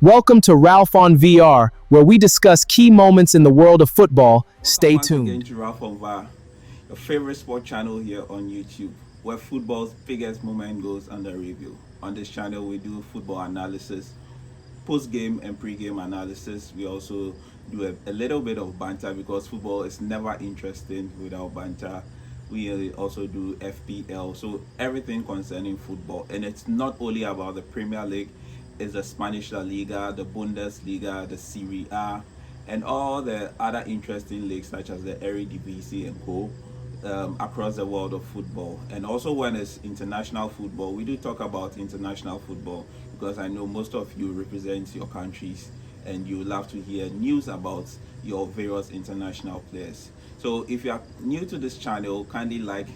Welcome to Ralf On VR, where we discuss key moments in the world of football. Welcome Stay once again tuned. to Ralf On VAR, your favorite sport channel here on YouTube, where football's biggest moment goes under review. On this channel, we do football analysis, post-game and pre-game analysis. We also do a little bit of banter because football is never interesting without banter. We also do FPL, so everything concerning football. And it's not only about the Premier League, it's the Spanish La Liga, the Bundesliga, the Serie A, and all the other interesting leagues such as the Eredivisie and co. Across the world of football. And also when it's international football, we do talk about international football because I know most of you represent your countries and you love to hear news about your various international players. So if you are new to this channel, kindly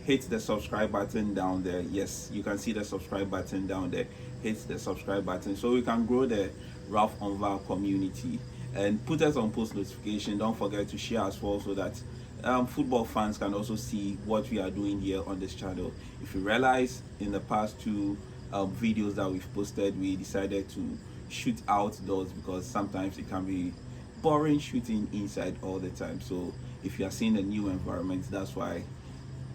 hit the subscribe button down there. Yes, you can see the subscribe button down there. Hit the subscribe button so we can grow the Ralf On VAR community, and put us on post notification. Don't forget to share as well so that football fans can also see what we are doing here on this channel. If you realize, in the past two videos that we've posted, we decided to shoot outdoors because sometimes it can be boring shooting inside all the time. So if you are seeing a new environment, that's why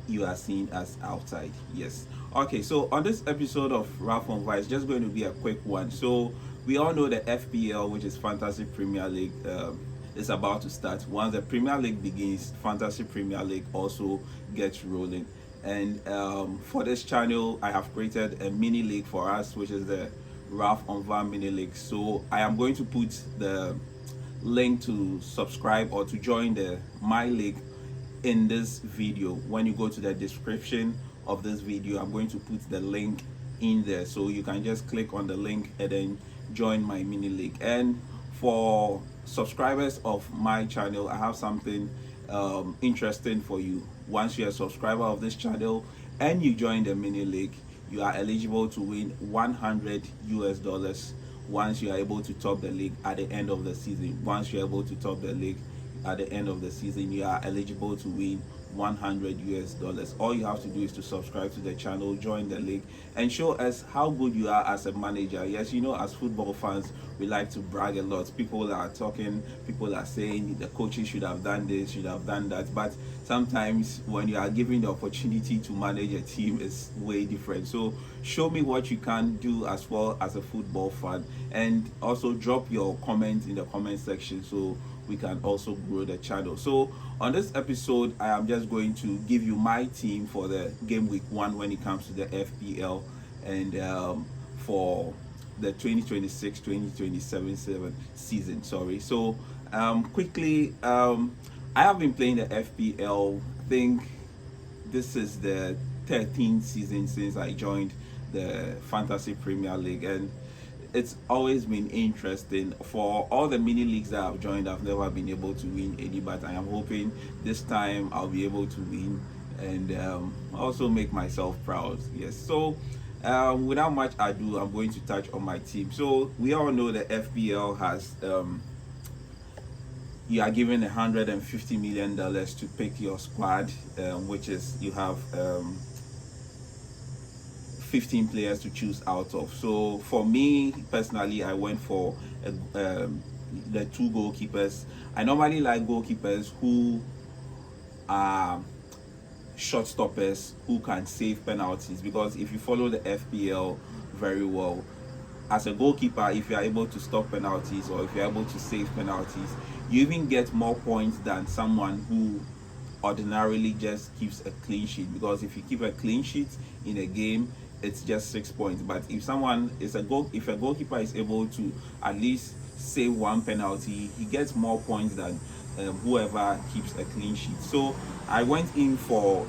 you are seeing us outside. Yes. Okay, so on this episode of Ralf On VAR, it's just going to be a quick one. So we all know the FPL, which is Fantasy Premier League, is about to start. Once the Premier League begins, Fantasy Premier League also gets rolling. And for this channel, I have created a mini league for us, which is the Ralf On VAR mini league. So I am going to put the link to subscribe or to join the my league in this video. When you go to the description of this video, I'm going to put the link in there, so you can just click on the link and then join my mini league. And for subscribers of my channel, I have something interesting for you. Once you're a subscriber of this channel and you join the mini league, you are eligible to win 100 US dollars once you are able to top the league at the end of the season. Once you're able to top the league at the end of the season, you are eligible to win 100 US dollars. All you have to do is to subscribe to the channel, join the league, and show us how good you are as a manager. Yes, you know, as football fans, we like to brag a lot. People are talking, people are saying the coaches should have done this, should have done that, but sometimes when you are given the opportunity to manage a team, it's way different. So show me what you can do as well as a football fan, and also drop your comments in the comment section so we can also grow the channel. So on this episode, I am just going to give you my team for the game week 1 when it comes to the FPL, and for the 2026-2027 season. Sorry. So quickly, I have been playing the FPL. I think this is the 13th season since I joined the Fantasy Premier League, and it's always been interesting. For all the mini leagues that I've joined, I've never been able to win any, but I am hoping this time I'll be able to win and also make myself proud. Yes. So without much ado, I'm going to touch on my team. So we all know the FPL has you are given $150 million to pick your squad, which is you have 15 players to choose out of. So for me personally, I went for the 2 goalkeepers. I normally like goalkeepers who are shot stoppers, who can save penalties, because if you follow the FPL very well, as a goalkeeper, if you are able to stop penalties or if you're able to save penalties, you even get more points than someone who ordinarily just keeps a clean sheet. Because if you keep a clean sheet in a game, it's just 6 points. But if someone is if a goalkeeper is able to at least save 1 penalty, he gets more points than whoever keeps a clean sheet. So I went in for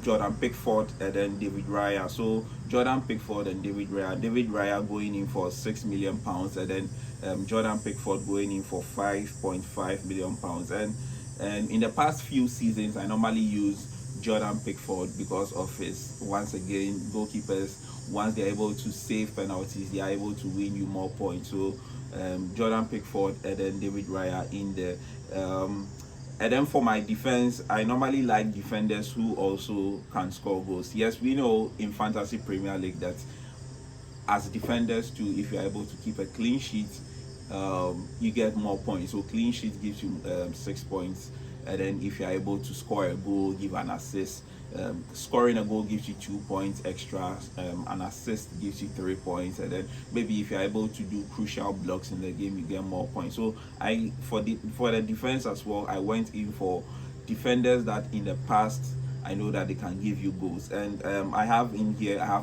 Jordan Pickford and then David Raya. So Jordan Pickford and David Raya. David Raya going in for £6 million, and then Jordan Pickford going in for £5.5 million. And in the past few seasons, I normally use Jordan Pickford because of his, once again, goalkeepers, once they're able to save penalties, they are able to win you more points. So Jordan Pickford and then David Raya in there. And then for my defense, I normally like defenders who also can score goals. Yes, we know in Fantasy Premier League that as defenders too, if you're able to keep a clean sheet, you get more points. So clean sheet gives you 6 points, and then if you're able to score a goal, give an assist. Scoring a goal gives you 2 points extra. An assist gives you 3 points, and then maybe if you're able to do crucial blocks in the game, you get more points. So for the defense as well, I went in for defenders that in the past I know that they can give you goals. And I have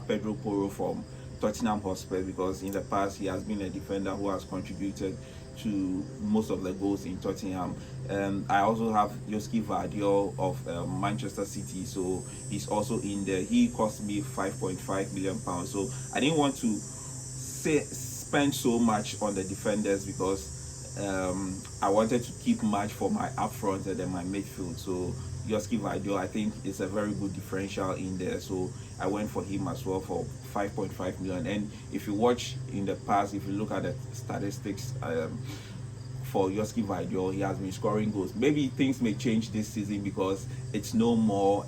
Pedro Porro from Tottenham Hotspur, because in the past he has been a defender who has contributed to most of the goals in Tottenham. I also have Joski Vardiol of Manchester City, so he's also in there. He cost me £5.5 million, so I didn't want to spend so much on the defenders, because I wanted to keep much for my upfront and then my midfield. So Joski Vardiol, I think, is a very good differential in there, so I went for him as well for 5.5 million. And if you watch in the past, if you look at the statistics for Joski Vardiol, he has been scoring goals. Maybe things may change this season because it's no more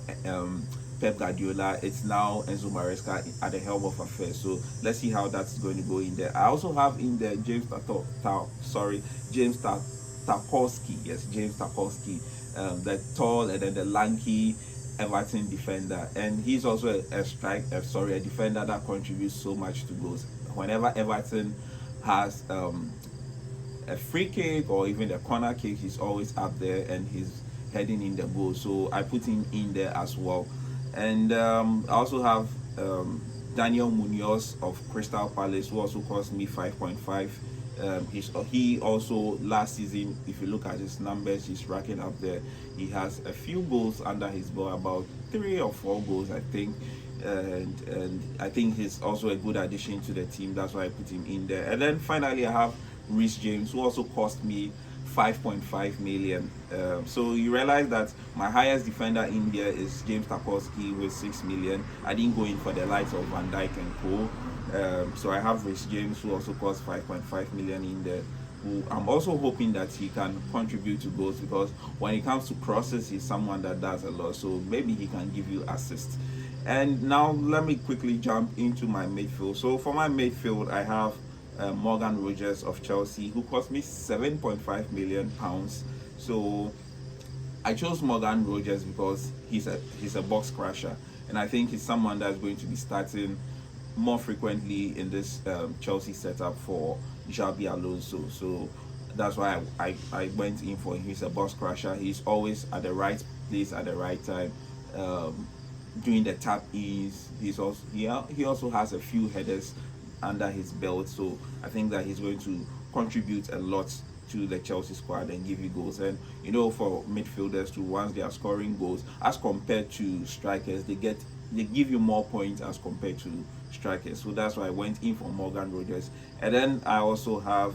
Pep Guardiola, it's now Enzo Maresca at the helm of affairs. So let's see how that's going to go in there. I also have in there James Tarkowski. Yes, James Tarkowski, the tall and then the lanky Everton defender, and he's also a defender that contributes so much to goals. Whenever Everton has a free kick or even a corner kick, he's always up there and he's heading in the goal. So I put him in there as well. And I also have Daniel Munoz of Crystal Palace, who also cost me 5.5. He also last season, if you look at his numbers, he's racking up there. He has a few goals under his belt, about 3 or 4 goals, I think. And I think he's also a good addition to the team. That's why I put him in there. And then finally, I have Reece James, who also cost me 5.5 million. So you realize that my highest defender in here is James Tarkowski with 6 million. I didn't go in for the likes of Van Dijk and Co. So I have Reece James, who also cost 5.5 million in there, who I'm also hoping that he can contribute to goals, because when it comes to crosses, he's someone that does a lot, so maybe he can give you assists. And now let me quickly jump into my midfield. So for my midfield, I have Morgan Rogers of Chelsea, who cost me £7.5 million. So I chose Morgan Rogers because he's a box crusher, and I think he's someone that's going to be starting more frequently in this Chelsea setup for Xabi Alonso. So that's why I went in for him. He's a box crusher. He's always at the right place at the right time, doing the tap ins. He also has a few headers under his belt, so I think that he's going to contribute a lot to the Chelsea squad and give you goals. And for midfielders too, once they are scoring goals as compared to strikers, they give you more points as compared to strikers. So that's why I went in for Morgan Rogers. And then I also have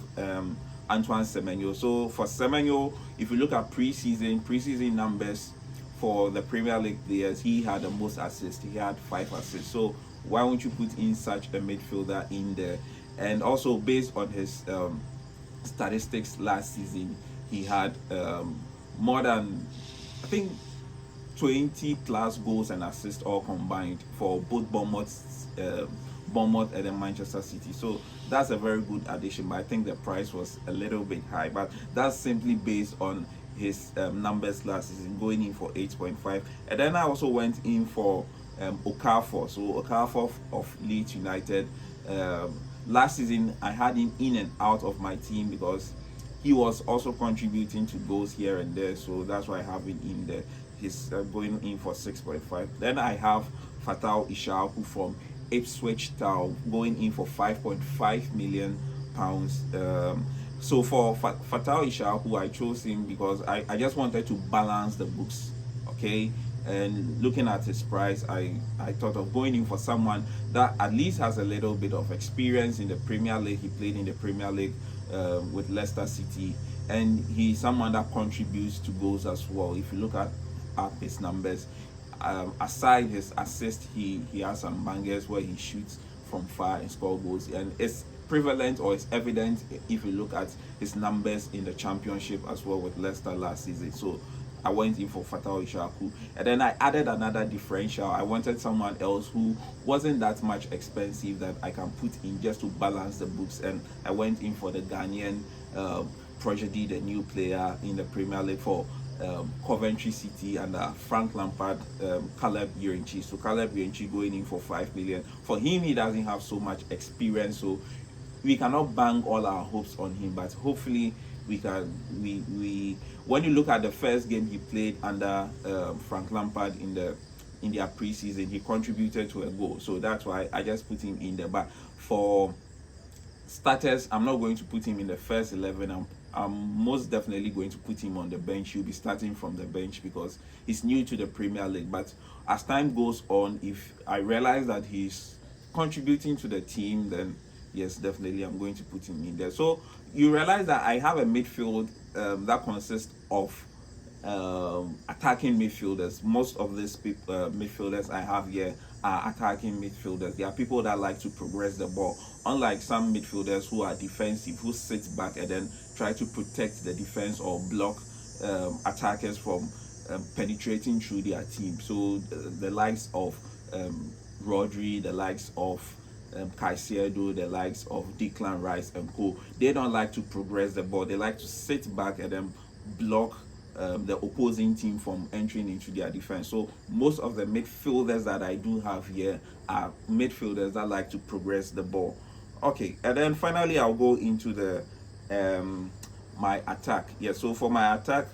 Antoine Semenyo. So for Semenyo, if you look at preseason numbers for the Premier League players, he had the most assists. He had 5 assists. So why won't you put in such a midfielder in there? And also based on his statistics last season, he had more than, I think, 20 plus goals and assists all combined for both Bournemouth and then Manchester City. So that's a very good addition, but I think the price was a little bit high. But that's simply based on his numbers last season, going in for 8.5. And then I also went in for Okafor. So Okafor of Leeds United. Last season I had him in and out of my team because he was also contributing to goals here and there. So that's why I have him in there. He's going in for 6.5. Then I have Fatal Ishaku from Ipswich Town going in for 5.5 million pounds. So for Fatal Ishaku, I chose him because I just wanted to balance the books. Okay. And looking at his price, I thought of going in for someone that at least has a little bit of experience in the Premier League. He played in the Premier League with Leicester City, and he's someone that contributes to goals as well. If you look at his numbers, aside his assist, he has some bangers where he shoots from far and score goals, and it's prevalent or it's evident if you look at his numbers in the Championship as well with Leicester last season. So I went in for Fatah Ishaku, and then I added another differential. I wanted someone else who wasn't that much expensive that I can put in just to balance the books, and I went in for the Ghanaian prodigy, the new player in the Premier League for Coventry City, and Frank Lampard, Caleb Yurinchi. So Caleb Yurinchi going in for 5 million. For him, he doesn't have so much experience, so we cannot bank all our hopes on him, but hopefully we can. We when you look at the first game he played under Frank Lampard in their preseason, he contributed to a goal, so that's why I just put him in there. But for starters, I'm not going to put him in the first 11. I'm most definitely going to put him on the bench. He'll be starting from the bench because he's new to the Premier League. But as time goes on, if I realize that he's contributing to the team, then yes, definitely I'm going to put him in there. So you realize that I have a midfield that consists of attacking midfielders. Most of these midfielders I have here are attacking midfielders. They are people that like to progress the ball, unlike some midfielders who are defensive, who sit back and then try to protect the defense or block attackers from penetrating through their team. So the likes of Rodri, the likes of Caicedo, the likes of Declan Rice and co. They don't like to progress the ball. They like to sit back and then block the opposing team from entering into their defense. So most of the midfielders that I do have here are midfielders that like to progress the ball. Okay, and then finally I'll go into the my attack. Yeah, so for my attack,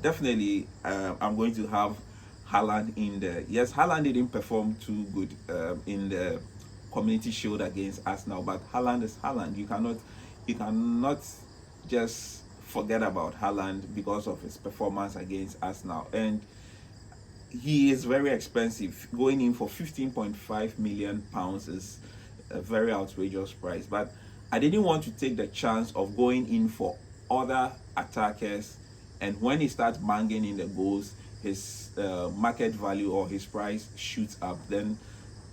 definitely I'm going to have Haaland in there. Yes, Haaland didn't perform too good in the Community Shield against Arsenal, but Haaland is Haaland. You cannot just forget about Haaland because of his performance against Arsenal, and he is very expensive. Going in for 15.5 million pounds is a very outrageous price, but I didn't want to take the chance of going in for other attackers, and when he starts banging in the goals, his market value or his price shoots up. Then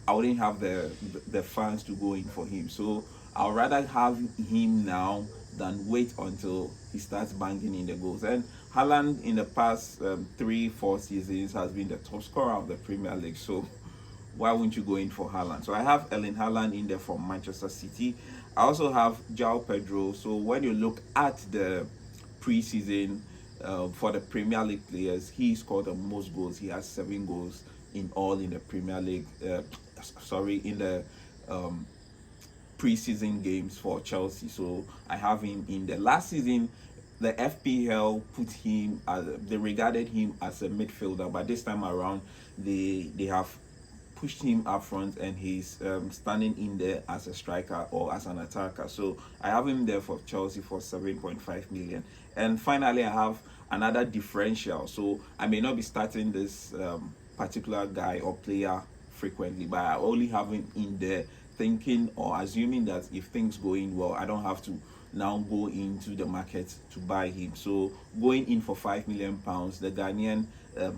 I wouldn't have the funds to go in for him. So I'd rather have him now than wait until he starts banging in the goals. And Haaland in the past 3-4 seasons has been the top scorer of the Premier League. So why wouldn't you go in for Haaland? So I have Erling Haaland in there from Manchester City. I also have João Pedro. So when you look at the preseason for the Premier League players, he scored the most goals. He has 7 goals in all in the Premier League. In the preseason games for Chelsea. So I have him in the last season. The FPL put him they regarded him as a midfielder, but this time around they have pushed him up front, and he's standing in there as a striker or as an attacker. So I have him there for Chelsea for 7.5 million. And finally, I have another differential. So I may not be starting this particular guy or player frequently, but I only have him in there thinking or assuming that if things going well, I don't have to now go into the market to buy him. So going in for 5 million pounds, the Ghanaian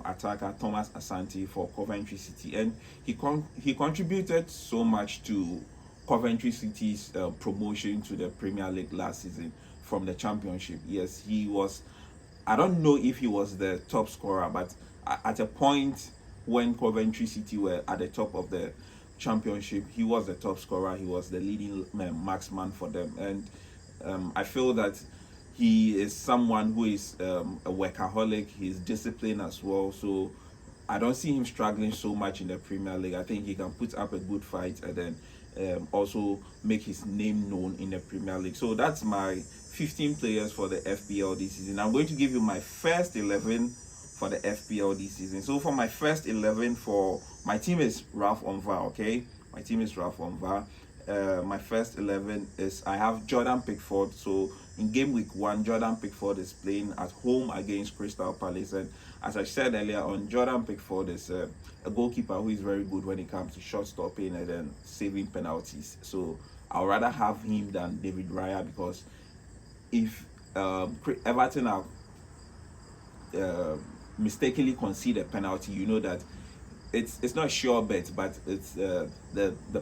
attacker Thomas Asante for Coventry City, and he contributed so much to Coventry City's promotion to the Premier League last season from the Championship. Yes, he was. I don't know if he was the top scorer, but at a point when Coventry City were at the top of the Championship, he was the top scorer. He was the leading marksman for them, and I feel that he is someone who is a workaholic. He's disciplined as well, so I don't see him struggling so much in the Premier League. I think he can put up a good fight and then also make his name known in the Premier League. So that's my 15 players for the FPL this season. I'm going to give you my first 11 for the FPL this season. So for my first 11, for my team is Ralf On VAR. Okay, my team is Ralf On VAR. My first 11 is, I have Jordan Pickford. So in game week 1, Jordan Pickford is playing at home against Crystal Palace, and as I said earlier on, Jordan Pickford is a goalkeeper who is very good when it comes to shot stopping and then saving penalties. So I'd rather have him than David Raya, because if Everton are mistakenly concede a penalty, you know that it's not a sure bet, but it's the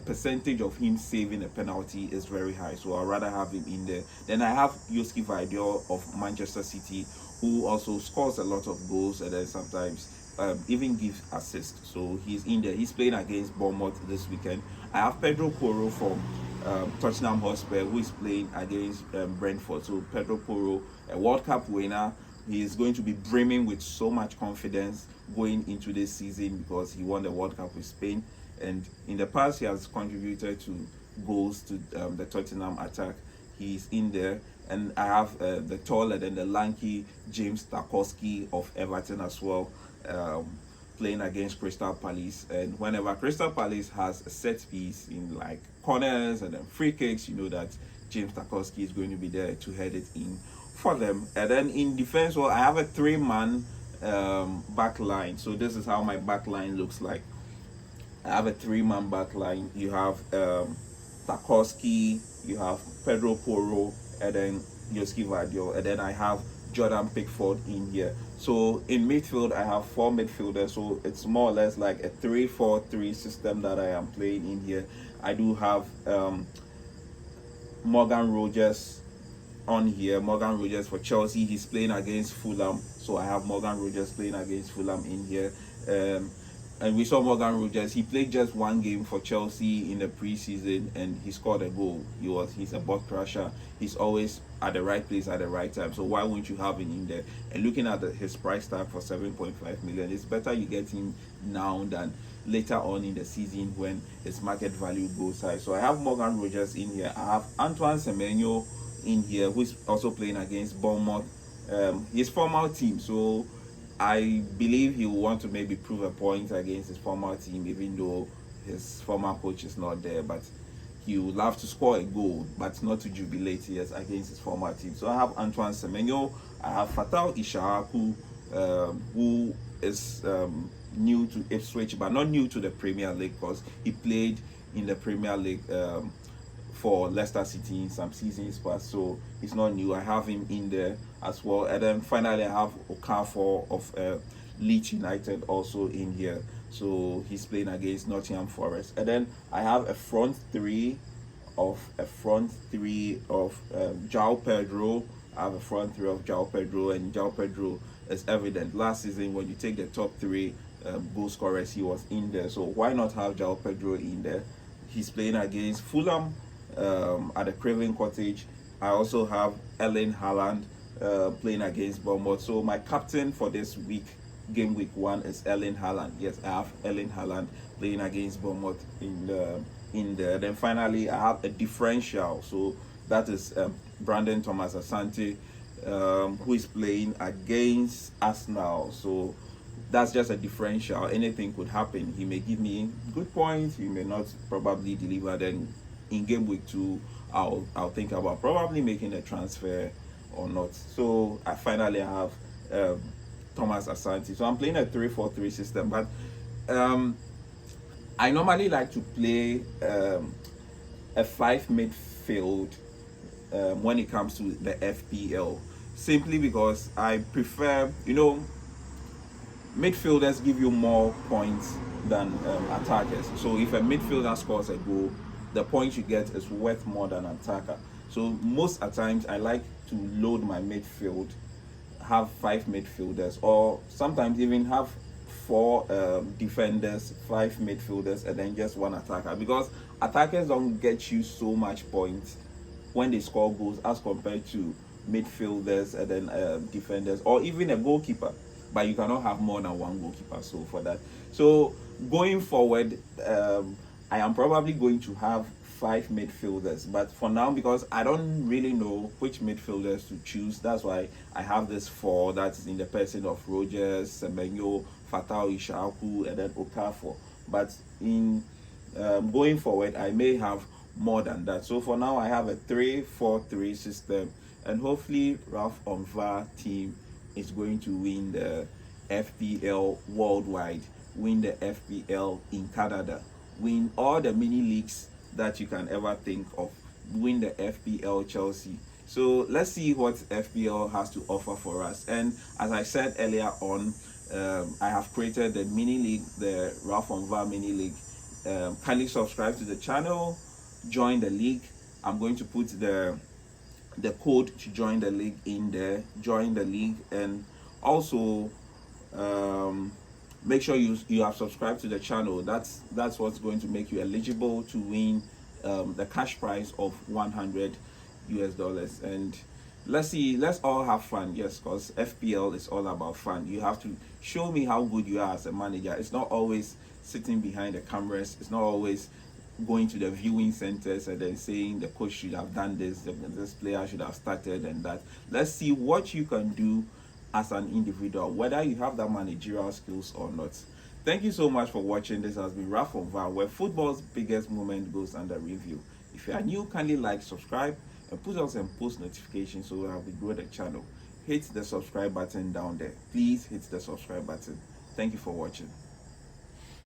percentage of him saving a penalty is very high. So I'd rather have him in there. Then I have Yoski Vidial of Manchester City who also scores a lot of goals and then sometimes even gives assists. So he's in there. He's playing against Bournemouth this weekend. I have Pedro Porro from Tottenham Hotspur, who is playing against Brentford. So Pedro Porro, a World Cup winner, he is going to be brimming with so much confidence going into this season because he won the World Cup with Spain. And in the past, he has contributed to goals to the Tottenham attack. He's in there. And I have the taller and the lanky James Tarkowski of Everton as well, playing against Crystal Palace. And whenever Crystal Palace has a set piece in like corners and then free kicks, you know that James Tarkowski is going to be there to head it in for them. And then in defense, well, I have a 3-man back line. So this is how my back line looks like. I have a 3-man back line. You have Tarkowski, you have Pedro Porro, and then Yoski Vardio, and then I have Jordan Pickford in here. So in midfield, I have 4 midfielders. So it's more or less like a 3-4-3 system that I am playing in here. I do have Morgan Rogers on here. Morgan Rogers for Chelsea. He's playing against Fulham. So I have Morgan Rogers playing against Fulham in here. And we saw Morgan Rogers. He played just 1 game for Chelsea in the preseason, and he scored a goal. He's a ball crusher. He's always at the right place at the right time. So why wouldn't you have him in there? And looking at his price tag for 7.5 million, it's better you get him now than later on in the season when his market value goes high. So I have Morgan Rogers in here. I have Antoine Semenyo in here, who's also playing against Bournemouth, his former team. So I believe he will want to maybe prove a point against his former team, even though his former coach is not there. But he would love to score a goal, but not to jubilate yes, against his former team. So I have Antoine Semenyo. I have Fatal Ishaku, who is new to Ipswich, but not new to the Premier League because he played in the Premier League for Leicester City in some seasons past, so he's not new. I have him in there as well. And then finally I have Okafor of Leeds United also in here, so he's playing against Nottingham Forest. And then I have a front three of João Pedro. I have a front three of João Pedro, and João Pedro is evident. Last season, when you take the top 3 goal scorers, he was in there, so why not have João Pedro in there? He's playing against Fulham at the Craven Cottage. I also have Erling Haaland playing against Bournemouth. So my captain for this week, game week 1, is Erling Haaland. Yes, I have Erling Haaland playing against Bournemouth in there. Then finally, I have a differential. So that is Brandon Thomas Asante, who is playing against Arsenal. So that's just a differential. Anything could happen. He may give me good points. He may not probably deliver. Then in game week 2, I'll think about probably making a transfer or not. So I finally have Thomas Asante. So I'm playing a 3-4-3 system, but I normally like to play a 5 midfield when it comes to the FPL, simply because I prefer, midfielders give you more points than attackers. So if a midfielder scores a goal, the points you get is worth more than an attacker. So most at times I like to load my midfield, have 5 midfielders, or sometimes even have 4 defenders, 5 midfielders, and then just 1 attacker, because attackers don't get you so much points when they score goals as compared to midfielders and then defenders, or even a goalkeeper. But you cannot have more than 1 goalkeeper. So for that, so going forward, I am probably going to have 5 midfielders, but for now, because I don't really know which midfielders to choose, that's why I have this 4 that's in the person of Rogers, Semenyo, Fatal Ishaku, and then Okafor. But in going forward, I may have more than that. So for now, I have a 3-4-3 system, and hopefully Ralf On VAR team is going to win the FPL worldwide, win the FPL in Canada, win all the mini leagues that you can ever think of, win the FPL Chelsea. So let's see what FPL has to offer for us. And as I said earlier on, I have created the mini league, the Ralf On VAR mini league. Kindly subscribe to the channel, join the league. I'm going to put the the code to join the league in there. Join the league, and also um, make sure you have subscribed to the channel. That's what's going to make you eligible to win the cash prize of 100 US dollars. And let's see, let's all have fun. Yes, because FPL is all about fun. You have to show me how good you are as a manager. It's not always sitting behind the cameras. It's not always going to the viewing centers and then saying the coach should have done this player should have started and that. Let's see what you can do as an individual, whether you have that managerial skills or not. Thank you so much for watching. This has been Ralf On VAR, where football's biggest moment goes under review. If you are new, kindly like, subscribe, and put us on post notifications so that we grow the channel. Hit the subscribe button down there. Please hit the subscribe button. Thank you for watching.